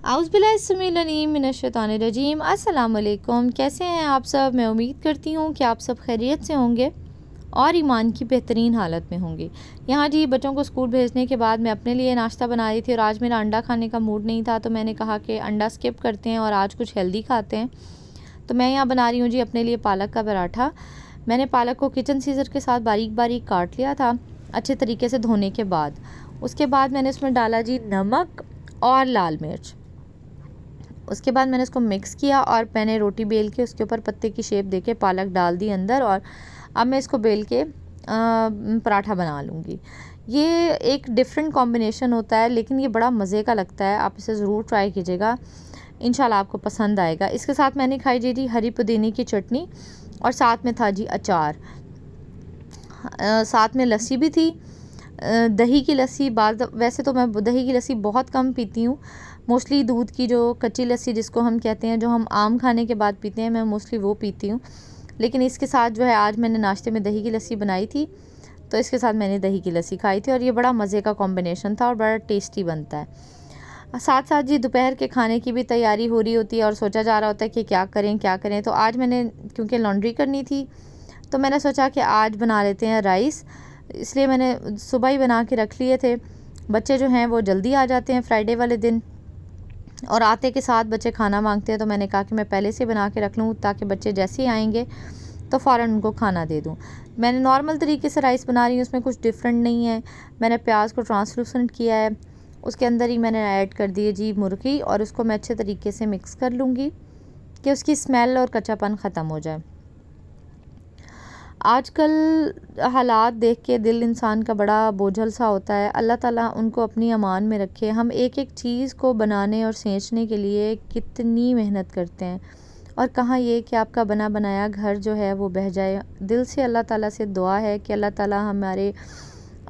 आउज़ुबिल्लाहिस्समीम अस्सलाम वालेकुम। कैसे हैं आप सब? मैं उम्मीद करती हूँ कि आप सब खैरियत से होंगे और ईमान की बेहतरीन हालत में होंगे। यहाँ जी बच्चों को स्कूल भेजने के बाद मैं अपने लिए नाश्ता बना रही थी और आज मेरा अंडा खाने का मूड नहीं था, तो मैंने कहा कि अंडा स्किप करते हैं और आज कुछ हेल्दी खाते हैं। तो मैं यहाँ बना रही हूँ जी अपने लिए पालक का पराठा। मैंने पालक को किचन सीज़र के साथ बारीक बारीक काट लिया था अच्छे तरीके से धोने के बाद। उसके बाद मैंने इसमें डाला जी नमक और लाल मिर्च। उसके बाद मैंने इसको मिक्स किया और मैंने रोटी बेल के उसके ऊपर पत्ते की शेप देके पालक डाल दी अंदर, और अब मैं इसको बेल के पराठा बना लूँगी। ये एक डिफरेंट कॉम्बिनेशन होता है, लेकिन ये बड़ा मज़े का लगता है। आप इसे ज़रूर ट्राई कीजिएगा, इंशाल्लाह आपको पसंद आएगा। इसके साथ मैंने खाई जी हरी पुदीने की चटनी और साथ में था जी अचार। साथ में लस्सी भी थी, दही की लस्सी। वैसे तो मैं दही की लस्सी बहुत कम पीती हूँ, मोस्टली दूध की जो कच्ची लस्सी जिसको हम कहते हैं, जो हम आम खाने के बाद पीते हैं, मैं मोस्टली वो पीती हूँ। लेकिन इसके साथ जो है आज मैंने नाश्ते में दही की लस्सी बनाई थी, तो इसके साथ मैंने दही की लस्सी खाई थी और ये बड़ा मज़े का कॉम्बिनेशन था और बड़ा टेस्टी बनता है। साथ साथ जी दोपहर के खाने की भी तैयारी हो रही होती है और सोचा जा रहा होता है कि क्या करें। तो आज मैंने, क्योंकि लॉन्ड्री करनी थी, तो मैंने सोचा कि आज बना लेते हैं राइस। इसलिए मैंने सुबह ही बना के रख लिए थे। बच्चे जो हैं वो जल्दी आ जाते हैं फ्राइडे वाले दिन, और आते के साथ बच्चे खाना मांगते हैं, तो मैंने कहा कि मैं पहले से बना के रख लूँ ताकि बच्चे जैसे ही आएंगे तो फ़ौरन उनको खाना दे दूँ। मैंने नॉर्मल तरीके से राइस बना रही हूँ, उसमें कुछ डिफरेंट नहीं है। मैंने प्याज को ट्रांसलूसेंट किया है, उसके अंदर ही मैंने ऐड कर दिए जी मुर्गी, और उसको मैं अच्छे तरीके से मिक्स कर लूँगी कि उसकी स्मेल और कच्चापन ख़त्म हो जाए। आजकल हालात देख के दिल इंसान का बड़ा बोझल सा होता है। अल्लाह ताला उनको अपनी अमान में रखे। हम एक एक चीज़ को बनाने और सेंचने के लिए कितनी मेहनत करते हैं, और कहाँ ये कि आपका बना बनाया घर जो है वो बह जाए। दिल से अल्लाह ताला से दुआ है कि अल्लाह ताला हमारे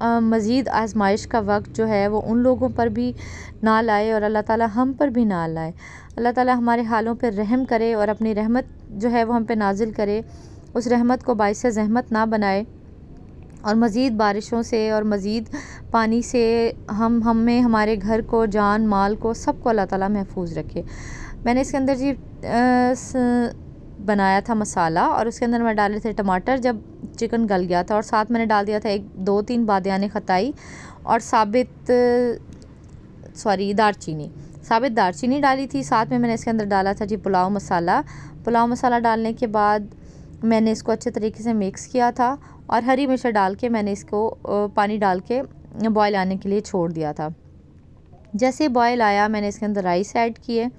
मज़ीद आजमाइश का वक्त जो है वो उन लोगों पर भी ना लाए और अल्लाह ताला हम पर भी ना लाए। अल्लाह ताला हमारे हालों पर रहम करे और अपनी रहमत जो है वो हम पे नाजिल करे, उस रहमत को बाइस ज़हमत ना बनाए, और मज़ीद बारिशों से और मज़ीद पानी से हमें हमारे घर को, जान माल को, सबको अल्लाह ताला महफूज रखे। मैंने इसके अंदर जी बनाया था मसाला, और उसके अंदर मैं डाले थे टमाटर जब चिकन गल गया था, और साथ मैंने डाल दिया था 1-2-3 बादियाने खताई और साबित दारचीनी डाली थी। साथ में मैंने इसके अंदर डाला था जी पुलाव मसाला डालने के बाद मैंने इसको अच्छे तरीके से मिक्स किया था, और हरी मिर्च डाल के मैंने इसको पानी डाल के बॉयल आने के लिए छोड़ दिया था। जैसे बॉयल आया मैंने इसके अंदर राइस ऐड किए।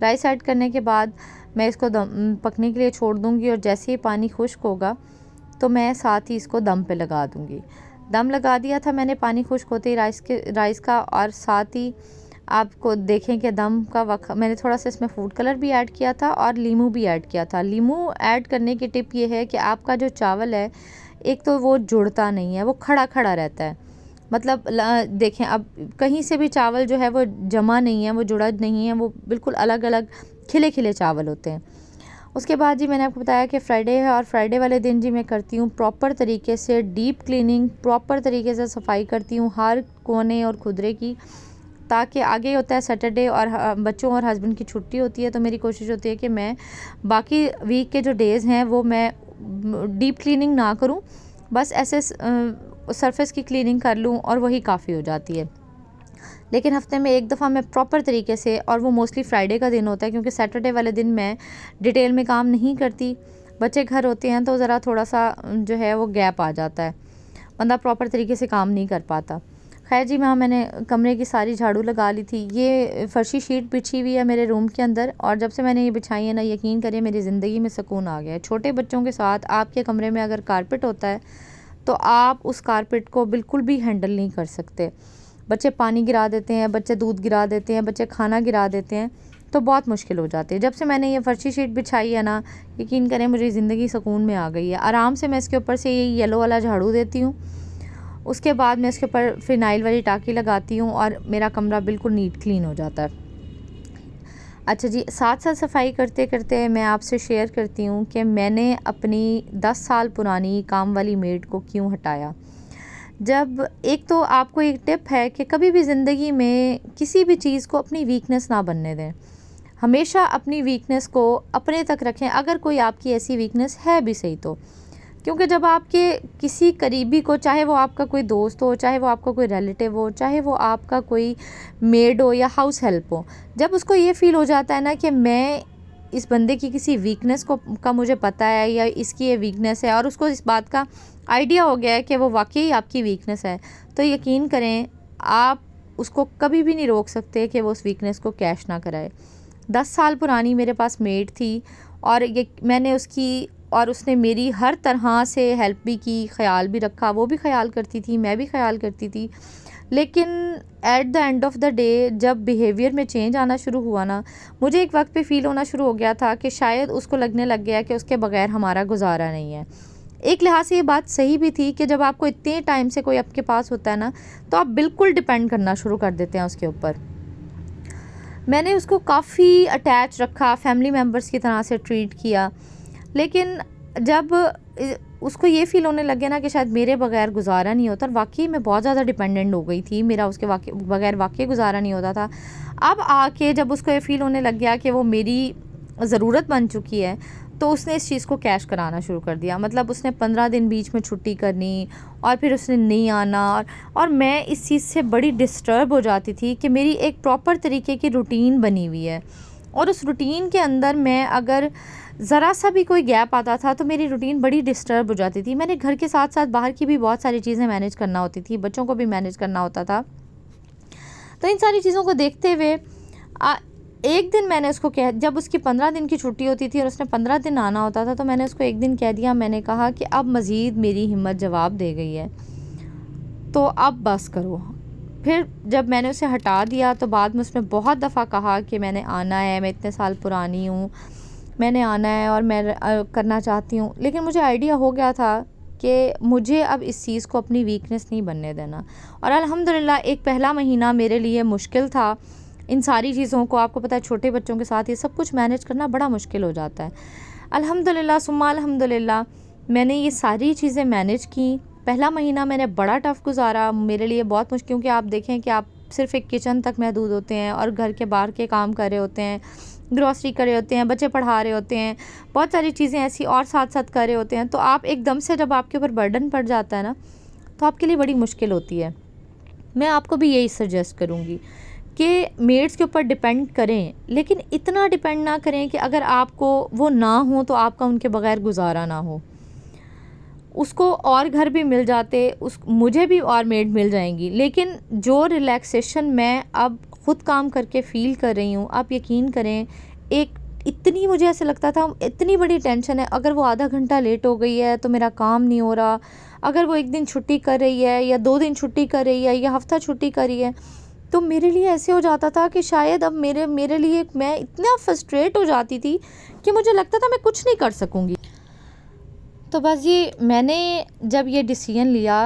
राइस ऐड करने के बाद मैं इसको पकने के लिए छोड़ दूँगी, और जैसे ही पानी खुश्क होगा तो मैं साथ ही इसको दम पे लगा दूँगी। दम लगा दिया था मैंने पानी खुश्क होते ही राइस का, और साथ ही आपको देखें कि दम का वक्त मैंने थोड़ा सा इसमें फूड कलर भी ऐड किया था और लीमू भी ऐड किया था। लीमू ऐड करने की टिप ये है कि आपका जो चावल है, एक तो वो जुड़ता नहीं है, वो खड़ा खड़ा रहता है। मतलब देखें, अब कहीं से भी चावल जो है वो जमा नहीं है, वो जुड़ा नहीं है, वो बिल्कुल अलग अलग खिले खिले चावल होते हैं। उसके बाद जी मैंने आपको बताया कि फ्राइडे है, और फ्राइडे वाले दिन जी मैं करती हूँ प्रॉपर तरीके से डीप क्लीनिंग, प्रॉपर तरीके से सफाई करती हूँ हर कोने और खुदरे की, ताकि आगे होता है सैटरडे और बच्चों और हस्बैंड की छुट्टी होती है, तो मेरी कोशिश होती है कि मैं बाकी वीक के जो डेज़ हैं वो मैं डीप क्लीनिंग ना करूं, बस ऐसे सरफेस की क्लीनिंग कर लूं और वही काफ़ी हो जाती है। लेकिन हफ्ते में एक दफ़ा मैं प्रॉपर तरीके से, और वो मोस्टली फ्राइडे का दिन होता है, क्योंकि सैटरडे वाले दिन मैं डिटेल में काम नहीं करती, बच्चे घर होते हैं, तो ज़रा थोड़ा सा जो है वो गैप आ जाता है, बंदा प्रॉपर तरीके से काम नहीं कर पाता। खैर जी, मैंने कमरे की सारी झाड़ू लगा ली थी। ये फर्शी शीट बिछी हुई है मेरे रूम के अंदर, और जब से मैंने ये बिछाई है ना, यकीन करिए मेरी ज़िंदगी में सुकून आ गया है। छोटे बच्चों के साथ आपके कमरे में अगर कारपेट होता है तो आप उस कारपेट को बिल्कुल भी हैंडल नहीं कर सकते। बच्चे पानी गिरा देते हैं, बच्चे दूध गिरा देते हैं, बच्चे खाना गिरा देते हैं, तो बहुत मुश्किल हो जाती है। जब से मैंने ये फर्शी शीट बिछाई है ना, यकीन करें मुझे ज़िंदगी सुकून में आ गई है। आराम से मैं इसके ऊपर से ये येलो वाला झाड़ू देती हूँ, उसके बाद मैं इसके ऊपर फ़िनाइल वाली टाँकी लगाती हूँ, और मेरा कमरा बिल्कुल नीट क्लीन हो जाता है। अच्छा जी, साथ साथ सफाई करते करते मैं आपसे शेयर करती हूँ कि मैंने अपनी 10 साल पुरानी काम वाली मेड को क्यों हटाया। जब एक तो आपको एक टिप है कि कभी भी ज़िंदगी में किसी भी चीज़ को अपनी वीकनेस ना बनने दें। हमेशा अपनी वीकनेस को अपने तक रखें, अगर कोई आपकी ऐसी वीकनेस है भी सही तो। क्योंकि जब आपके किसी करीबी को, चाहे वो आपका कोई दोस्त हो, चाहे वो आपका कोई रिलेटिव हो, चाहे वो आपका कोई मेड हो या हाउस हेल्प हो, जब उसको ये फ़ील हो जाता है ना कि मैं इस बंदे की किसी वीकनेस का मुझे पता है या इसकी ये वीकनेस है, और उसको इस बात का आइडिया हो गया है कि वो वाकई आपकी वीकनेस है, तो यकीन करें आप उसको कभी भी नहीं रोक सकते कि वो उस वीकनेस को कैश ना कराए। 10 साल पुरानी मेरे पास मेड थी, और ये मैंने उसकी और उसने मेरी हर तरह से हेल्प भी की, ख्याल भी रखा, वो भी ख्याल करती थी, मैं भी ख्याल करती थी। लेकिन at the end of the day जब बिहेवियर में चेंज आना शुरू हुआ ना, मुझे एक वक्त पे फ़ील होना शुरू हो गया था कि शायद उसको लगने लग गया कि उसके बगैर हमारा गुजारा नहीं है। एक लिहाज से ये बात सही भी थी कि जब आपको इतने टाइम से कोई आपके पास होता है ना, तो आप बिल्कुल डिपेंड करना शुरू कर देते हैं उसके ऊपर। मैंने उसको काफ़ी अटैच रखा, फैमिली मेम्बर्स की तरह से ट्रीट किया। लेकिन जब उसको ये फ़ील होने लग गया ना कि शायद मेरे बगैर गुजारा नहीं होता, और वाकई मैं बहुत ज़्यादा डिपेंडेंट हो गई थी, मेरा उसके बगैर वाकई गुजारा नहीं होता था। अब आके जब उसको ये फ़ील होने लग गया कि वो मेरी ज़रूरत बन चुकी है, तो उसने इस चीज़ को कैश कराना शुरू कर दिया। मतलब उसने 15 दिन बीच में छुट्टी करनी, और फिर उसने नहीं आना, और मैं इस चीज़ से बड़ी डिस्टर्ब हो जाती थी कि मेरी एक प्रॉपर तरीके की रूटीन बनी हुई है, और उस रूटीन के अंदर मैं अगर ज़रा सा भी कोई गैप आता था तो मेरी रूटीन बड़ी डिस्टर्ब हो जाती थी। मैंने घर के साथ साथ बाहर की भी बहुत सारी चीज़ें मैनेज करना होती थी, बच्चों को भी मैनेज करना होता था। तो इन सारी चीज़ों को देखते हुए एक दिन मैंने उसको जब उसकी 15 दिन की छुट्टी होती थी और उसने 15 दिन आना होता था, तो मैंने उसको एक दिन कह दिया, मैंने कहा कि अब मज़ीद मेरी हिम्मत जवाब दे गई है, तो अब बस करो। फिर जब मैंने उसे हटा दिया तो बाद में उसने बहुत दफ़ा कहा कि मैंने आना है, मैं इतने साल पुरानी हूँ, मैंने आना है और मैं करना चाहती हूँ। लेकिन मुझे आइडिया हो गया था कि मुझे अब इस चीज़ को अपनी वीकनेस नहीं बनने देना। और अल्हम्दुलिल्लाह एक पहला महीना मेरे लिए मुश्किल था। इन सारी चीज़ों को, आपको पता है छोटे बच्चों के साथ ये सब कुछ मैनेज करना बड़ा मुश्किल हो जाता है। अल्हम्दुलिल्लाह सुम्मा अल्हम्दुलिल्लाह मैंने ये सारी चीज़ें मैनेज की। पहला महीना मैंने बड़ा टफ़ गुजारा, मेरे लिए बहुत मुश्किल, क्योंकि आप देखें कि आप सिर्फ़ एक किचन तक महदूद होते हैं और घर के बाहर के काम कर रहे होते हैं, ग्रॉसरी कर रहे होते हैं, बच्चे पढ़ा रहे होते हैं, बहुत सारी चीज़ें ऐसी और साथ साथ कर रहे होते हैं। तो आप एकदम से जब आपके ऊपर बर्डन पड़ जाता है ना, तो आपके लिए बड़ी मुश्किल होती है। मैं आपको भी यही सजेस्ट करूँगी कि मेड्स के ऊपर डिपेंड करें, लेकिन इतना डिपेंड ना करें कि अगर आपको वो ना हो तो आपका उनके बगैर गुजारा ना हो। उसको और घर भी मिल जाते, मुझे भी और मेड मिल जाएंगी, लेकिन जो रिलैक्सेशन मैं अब ख़ुद काम करके फ़ील कर रही हूँ, आप यकीन करें, एक इतनी मुझे ऐसे लगता था, इतनी बड़ी टेंशन है, अगर वो आधा घंटा लेट हो गई है तो मेरा काम नहीं हो रहा, अगर वो एक दिन छुट्टी कर रही है या 2 दिन छुट्टी कर रही है या हफ़्ता छुट्टी कर रही है, तो मेरे लिए ऐसे हो जाता था कि शायद अब मेरे लिए मैं इतना फ्रस्ट्रेट हो जाती थी कि मुझे लगता था मैं कुछ नहीं कर सकूँगी। तो बस ये मैंने जब ये डिसीजन लिया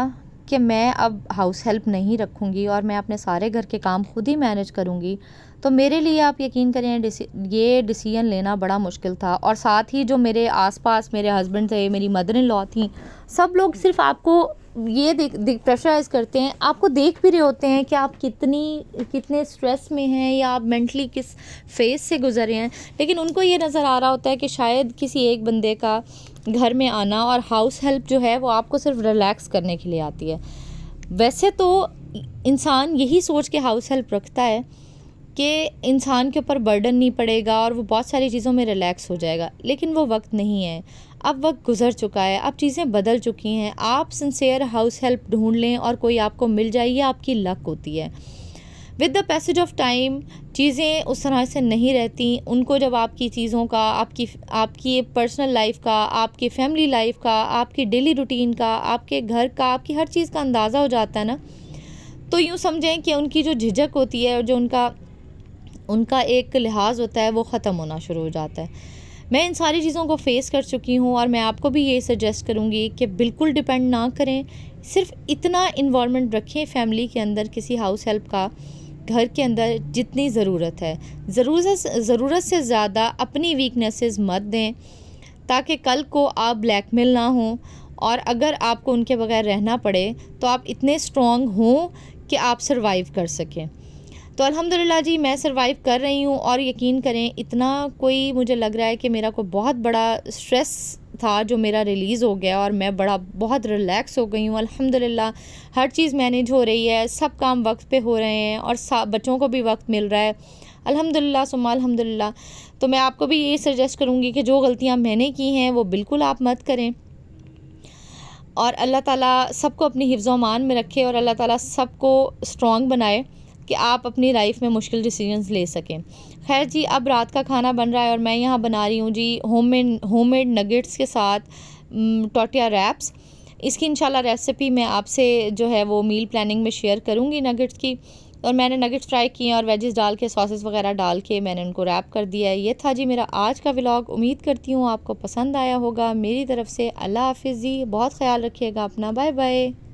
कि मैं अब हाउस हेल्प नहीं रखूँगी और मैं अपने सारे घर के काम खुद ही मैनेज करूँगी, तो मेरे लिए आप यकीन करें ये डिसीजन लेना बड़ा मुश्किल था। और साथ ही जो मेरे आसपास मेरे हस्बैंड थे, मेरी मदर इन लॉ थी, सब लोग सिर्फ आपको ये प्रेशराइज़ करते हैं, आपको देख भी रहे होते हैं कि आप कितने स्ट्रेस में हैं या आप मेंटली किस फेज़ से गुजरे हैं, लेकिन उनको ये नज़र आ रहा होता है कि शायद किसी एक बंदे का घर में आना और हाउस हेल्प जो है वो आपको सिर्फ रिलैक्स करने के लिए आती है। वैसे तो इंसान यही सोच के हाउस हेल्प रखता है कि इंसान के ऊपर बर्डन नहीं पड़ेगा और वो बहुत सारी चीज़ों में रिलैक्स हो जाएगा, लेकिन वो वक्त नहीं है। अब वक्त गुज़र चुका है, अब चीज़ें बदल चुकी हैं। आप सिंसियर हाउस हेल्प ढूंढ लें और कोई आपको मिल जाए, ये आपकी लक होती है। With the passage of time चीज़ें उस तरह से नहीं रहती। उनको जब आपकी चीज़ों का, आपकी पर्सनल लाइफ का, आपकी फैमिली लाइफ का, आपकी डेली रूटीन का, आपके घर का, आपकी हर चीज़ का अंदाज़ा हो जाता है ना, तो यूँ समझें कि उनकी जो झिझक होती है और जो उनका एक लिहाज होता है वो ख़त्म होना शुरू हो जाता है। मैं इन सारी चीज़ों को फ़ेस कर चुकी हूँ और मैं आपको भी ये सजेस्ट करूँगी कि बिल्कुल डिपेंड ना करें। सिर्फ इतना इन्वॉल्वमेंट रखें फैमिली के अंदर किसी हाउस हेल्प का, घर के अंदर जितनी ज़रूरत है। ज़रूरत से ज़्यादा अपनी वीकनेसेस मत दें, ताकि कल को आप ब्लैकमेल ना हों और अगर आपको उनके बगैर रहना पड़े तो आप इतने स्ट्रॉन्ग हों कि आप सर्वाइव कर सकें। तो अल्हम्दुलिल्लाह जी मैं सर्वाइव कर रही हूँ, और यकीन करें इतना कोई मुझे लग रहा है कि मेरा कोई बहुत बड़ा स्ट्रेस था जो मेरा रिलीज़ हो गया, और मैं बहुत रिलैक्स हो गई हूँ अल्हम्दुलिल्लाह। हर चीज़ मैनेज हो रही है, सब काम वक्त पे हो रहे हैं, और बच्चों को भी वक्त मिल रहा है अल्हम्दुलिल्लाह सुम्मा अल्हम्दुलिल्लाह। तो मैं आपको भी ये सजेस्ट करूँगी कि जो गलतियाँ मैंने की हैं वो बिल्कुल आप मत करें, और अल्लाह ताला सबको अपनी हिफ्ज़ व अमान में रखे, और अल्लाह ताला सबको स्ट्रॉन्ग बनाए कि आप अपनी लाइफ में मुश्किल डिसीजंस ले सकें। खैर जी, अब रात का खाना बन रहा है और मैं यहाँ बना रही हूँ जी होममेड नगेट्स के साथ टोटिया रैप्स। इसकी इंशाल्लाह रेसिपी मैं आपसे जो है वो मील प्लानिंग में शेयर करूँगी नगेट्स की। और मैंने नगेट्स फ्राई किए और वेजेस डाल के, सॉसेस वगैरह डाल के मैंने उनको रैप कर दिया है। ये था जी मेरा आज का व्लॉग। उम्मीद करती हूँ आपको पसंद आया होगा। मेरी तरफ से अल्लाह हाफ़िज़ जी, बहुत ख्याल रखिएगा अपना। Bye bye.